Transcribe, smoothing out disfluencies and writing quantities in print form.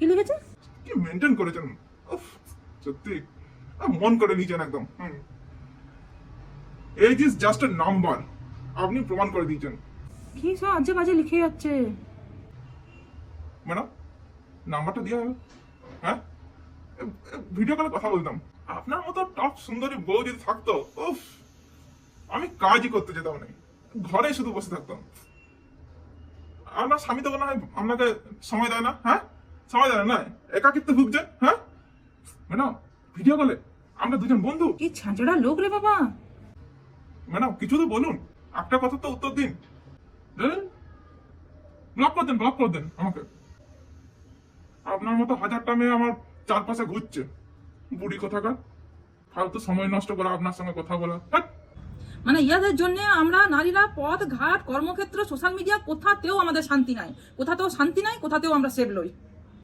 কি লিখেছে? কি মেনটেন করেছেন, উফ, সত্যি মন করে নিয়েছেন একদম। Age is just a number, আপনি প্রমাণ করে দিয়েছেন। কি সব আজে বাজে লিখে যাচ্ছে। ম্যাডাম নাম্বারটা দিয়ে হবে, হ্যাঁ ভিডিও কলে কথা বলতাম। আপনার মতো টপ সুন্দরী বউ যদি থাকতো, উফ, আমি কাজই করতে যেতাম না, ঘরে শুধু বসে থাকতাম। আপনার স্বামী তো না হয় আপনাকে সময় দেয় না, হ্যাঁ সময় দেয় না, একাকিত্ব ভুগছে, হ্যাঁ ম্যাডাম ভিডিও কলে আমরা দুজন বন্ধু। কি ছাঁচড়া লোক রে বাবা। ম্যাডাম কিছু তো বলুন, একটা কথা তো উত্তর দিন। ব্লক করে দেন আমাকে। আপনার মতো হাজারটা মেয়ে আমার চারপাশে ঘুরছে, বুড়ি কোথাকার, ফালতু সময় নষ্ট করা আপনার সঙ্গে কথা বলা। মানে ইয়াদের জন্য আমরা নারীরা পথ ঘাট কর্মক্ষেত্র সোশ্যাল মিডিয়া কোথাতেও আমাদের শান্তি নাই, কোথাতেও শান্তি নাই, কোথাতেও আমরা সেভ লই।